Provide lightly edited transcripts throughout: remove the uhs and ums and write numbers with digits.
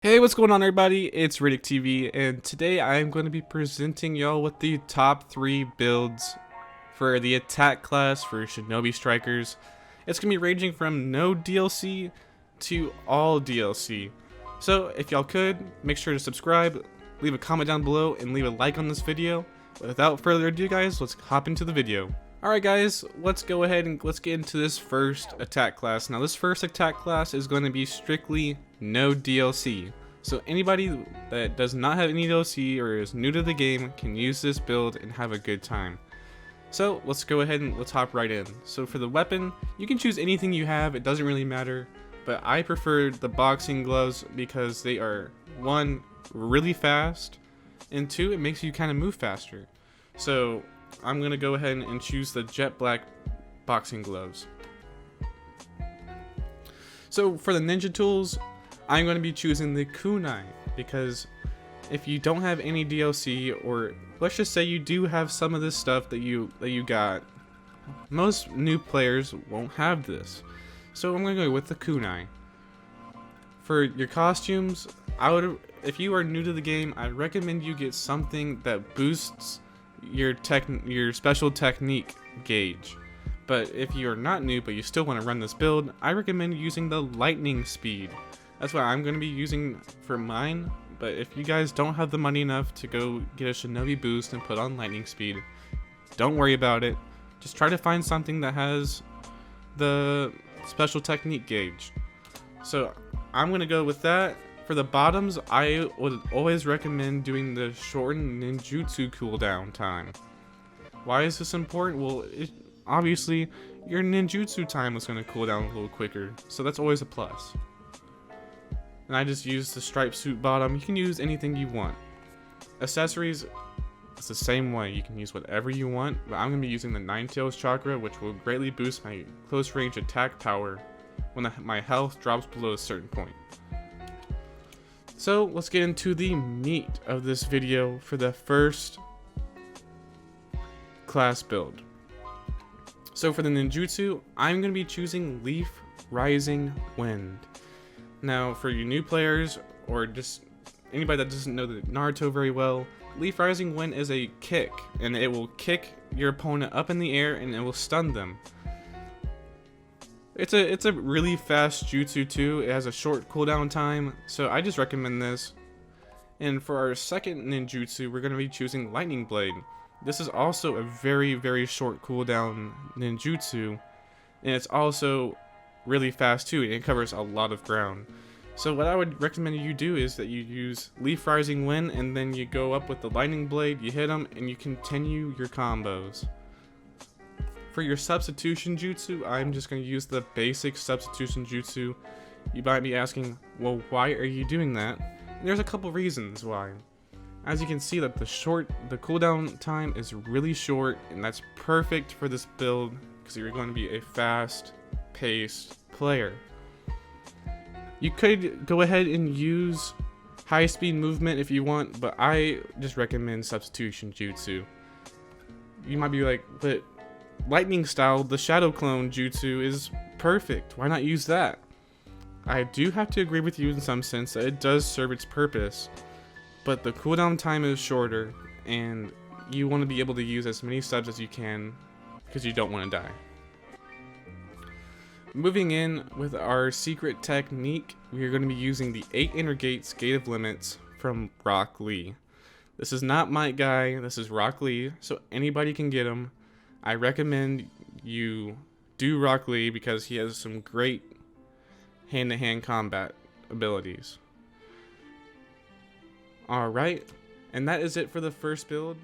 Hey, what's going on everybody? It's Riddick TV, and today I'm going to be presenting y'all with the top 3 builds for the attack class for Shinobi Strikers. It's going to be ranging from no DLC to all DLC. So if y'all could, make sure to subscribe, leave a comment down below, and leave a like on this video. Without further ado guys, let's hop into the video. Alright guys, let's go ahead and let's get into this first attack class. Now this first attack class is going to be strictly no DLC. So anybody that does not have any DLC or is new to the game can use this build and have a good time. So let's go ahead and let's hop right in. So for the weapon, you can choose anything you have, it doesn't really matter. But I prefer the boxing gloves because they are, 1, really fast, and 2, it makes you kind of move faster. So I'm going to go ahead and choose the jet black boxing gloves. So for the ninja tools, I'm going to be choosing the kunai because if you don't have any DLC, or let's just say you do have some of this stuff that you got, most new players won't have this. So I'm going to go with the kunai. For your costumes, if you are new to the game, I recommend you get something that boosts your special technique gauge. But if you are not new but you still want to run this build, I recommend using the lightning speed. That's what I'm going to be using for mine, but if you guys don't have the money enough to go get a Shinobi boost and put on lightning speed, don't worry about it. Just try to find something that has the special technique gauge. So I'm going to go with that. For the bottoms, I would always recommend doing the shortened ninjutsu cooldown time. Why is this important? Well, obviously your ninjutsu time is going to cool down a little quicker, so that's always a plus. And I just used the striped suit bottom. You can use anything you want. Accessories, it's the same way. You can use whatever you want, but I'm going to be using the Nine Tails chakra, which will greatly boost my close range attack power when my health drops below a certain point. So let's get into the meat of this video for the first class build. So for the ninjutsu, I'm going to be choosing Leaf Rising Wind. Now, for you new players, or just anybody that doesn't know the Naruto very well, Leaf Rising Wind is a kick, and it will kick your opponent up in the air and it will stun them. It's a really fast jutsu too. It has a short cooldown time, so I just recommend this. And for our second ninjutsu, we're going to be choosing Lightning Blade. This is also a very short cooldown ninjutsu, and it's also really fast too, and it covers a lot of ground. So what I would recommend you do is that you use Leaf Rising Wind and then you go up with the Lightning Blade, you hit them, and you continue your combos. For your substitution jutsu, I'm just going to use the basic substitution jutsu. You might be asking, well, why are you doing that? And there's a couple reasons why. As you can see, that the cooldown time is really short, and that's perfect for this build because you're going to be a fast paced player. You could go ahead and use high speed movement if you want, but I just recommend substitution jutsu. You might be like, but lightning style, the shadow clone jutsu is perfect, why not use that? I do have to agree with you in some sense that it does serve its purpose, but the cooldown time is shorter and you want to be able to use as many subs as you can because you don't want to die. Moving in with our secret technique, we are going to be using the 8 inner gates Gate of Limits from Rock Lee. This is not my guy, this is Rock Lee, so anybody can get him. I recommend you do Rock Lee because he has some great hand-to-hand combat abilities. Alright, and that is it for the first build.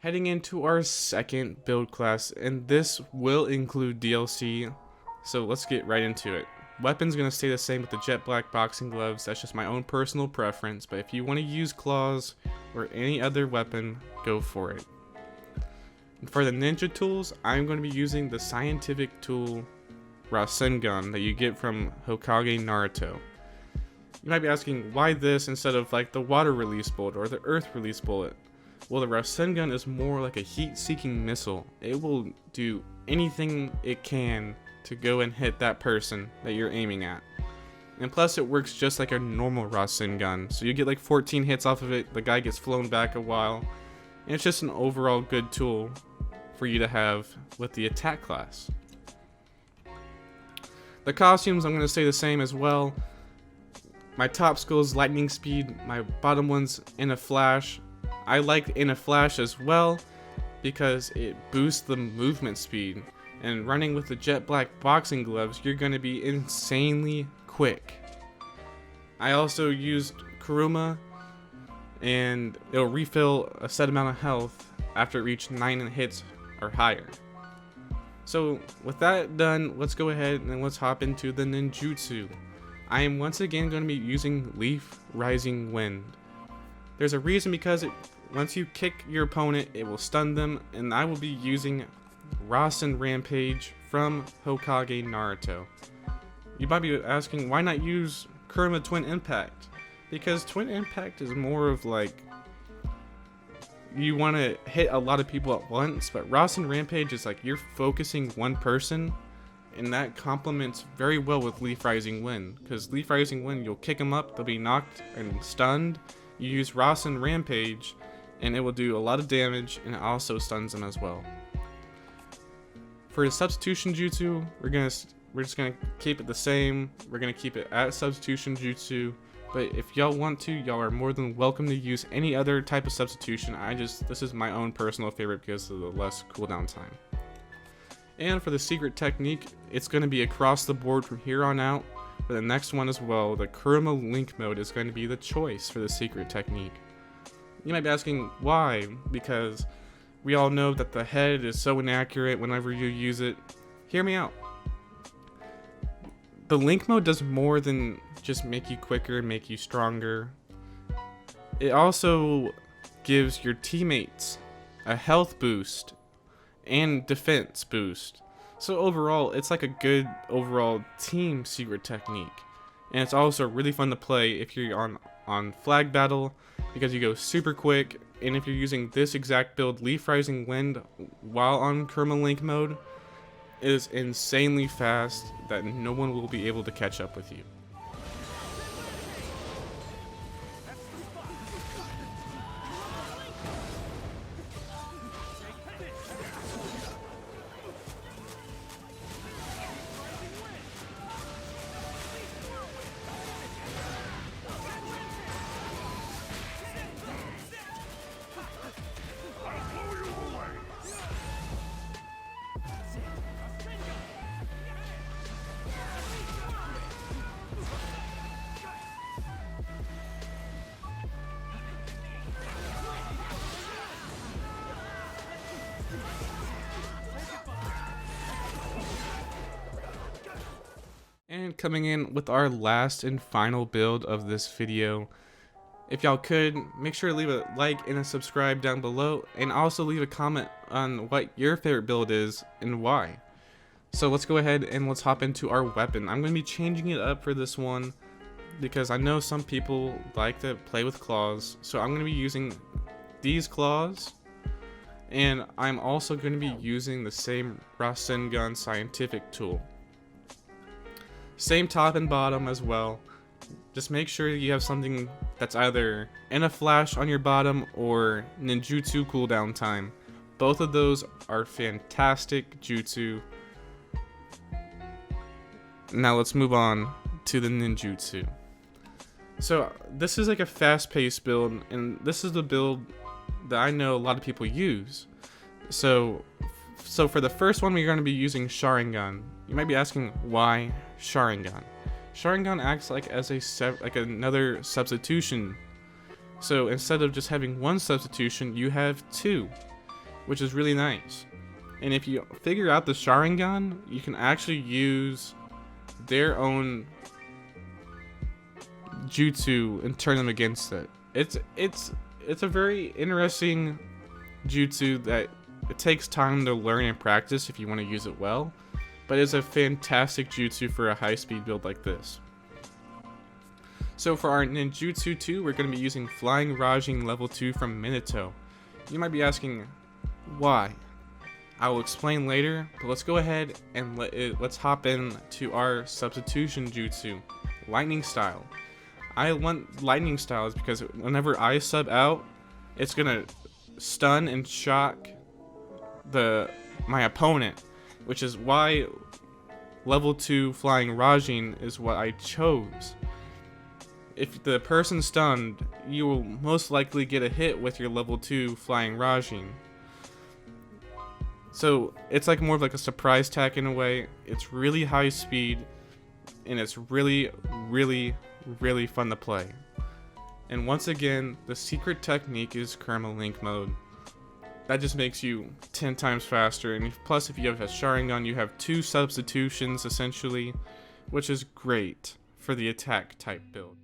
Heading into our second build class, and this will include DLC, so let's get right into it. Weapon's gonna stay the same with the jet black boxing gloves. That's just my own personal preference, but if you want to use claws or any other weapon, go for it. And for the ninja tools, I'm going to be using the scientific tool Rasengan that you get from Hokage Naruto. You might be asking, why this instead of like the water release bullet or the earth release bullet? Well, the Rasengan is more like a heat-seeking missile. It will do anything it can to go and hit that person that you're aiming at. And plus it works just like a normal Rasengan, so you get like 14 hits off of it, the guy gets flown back a while, and it's just an overall good tool for you to have with the attack class. The costumes I'm going to stay the same as well. My top skill is lightning speed, my bottom one's in a flash. I like in a flash as well because it boosts the movement speed. And running with the jet black boxing gloves, you're going to be insanely quick. I also used Kuruma, and it'll refill a set amount of health after it reaches 9 hits or higher. So with that done, let's go ahead and let's hop into the ninjutsu. I am once again going to be using Leaf Rising Wind. There's a reason, because once you kick your opponent, it will stun them, and I will be using Rasen Rampage from Hokage Naruto. You might be asking, why not use Kuruma Twin Impact? Because Twin Impact is more of like, you want to hit a lot of people at once, but Rasen Rampage is like you're focusing one person, and that complements very well with Leaf Rising Wind, because Leaf Rising Wind, you'll kick them up, they'll be knocked and stunned. You use Rasen Rampage, and it will do a lot of damage, and it also stuns them as well. For the substitution jutsu, we're just gonna keep it the same. We're gonna keep it at substitution jutsu. But if y'all want to, y'all are more than welcome to use any other type of substitution. This is my own personal favorite because of the less cooldown time. And for the secret technique, it's gonna be across the board from here on out. For the next one as well, the Kuruma Link mode is going to be the choice for the secret technique. You might be asking why, because we all know that the head is so inaccurate whenever you use it. Hear me out. The Link mode does more than just make you quicker, make you stronger. It also gives your teammates a health boost and defense boost. So overall, it's like a good overall team secret technique. And it's also really fun to play if you're on flag battle, because you go super quick. And if you're using this exact build, Leaf Rising Wind, while on Kuruma Link mode, is insanely fast that no one will be able to catch up with you. And coming in with our last and final build of this video, if y'all could, make sure to leave a like and a subscribe down below, and also leave a comment on what your favorite build is and why. So let's go ahead and let's hop into our weapon. I'm going to be changing it up for this one because I know some people like to play with claws, so I'm going to be using these claws, and I'm also going to be using the same Rasengan scientific tool. Same top and bottom as well. Just make sure you have something that's either in a flash on your bottom or ninjutsu cooldown time. Both of those are fantastic jutsu. Now let's move on to the ninjutsu. So this is like a fast-paced build, and this is the build that I know a lot of people use. So for the first one, we're going to be using Sharingan. You might be asking, why Sharingan? Sharingan acts like as another substitution. So instead of just having one substitution, you have two. which is really nice. And if you figure out the Sharingan, you can actually use their own jutsu and turn them against it. It's a very interesting jutsu that it takes time to learn and practice if you want to use it well, but it's a fantastic jutsu for a high speed build like this. So for our ninjutsu 2, we're going to be using Flying Rajin level 2 from Minato. You might be asking why. I will explain later, but let's go ahead and let's hop in to our substitution jutsu, lightning style. I want lightning styles because whenever I sub out, it's gonna stun and shock my opponent, which is why level 2 Flying Rajin is what I chose. If the person's stunned, you will most likely get a hit with your level 2 Flying Rajin. So it's like more of like a surprise attack in a way. It's really high speed, and it's really fun to play. And once again, the secret technique is Kerma Link mode. That just makes you 10 times faster, and plus if you have a Sharingan, you have 2 substitutions essentially, which is great for the attack type build.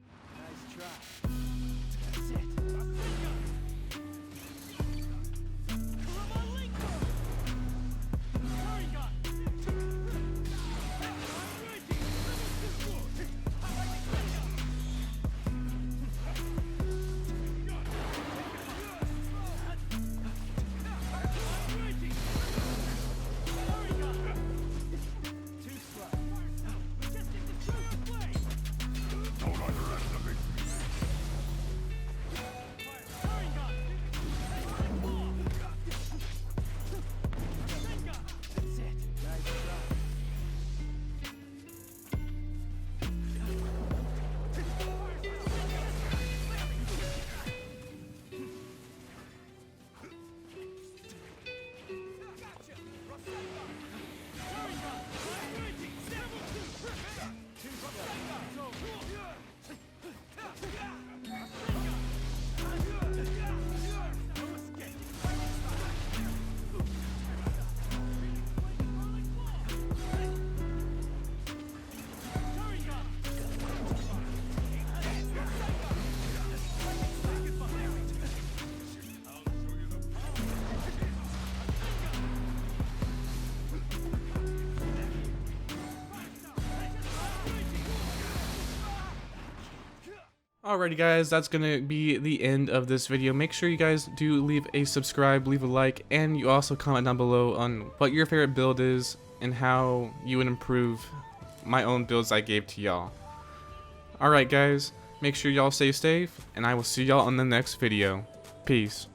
Alrighty guys, that's gonna be the end of this video. Make sure you guys do leave a subscribe, leave a like, and you also comment down below on what your favorite build is and how you would improve my own builds I gave to y'all. Alright guys, make sure y'all stay safe, and I will see y'all on the next video. Peace.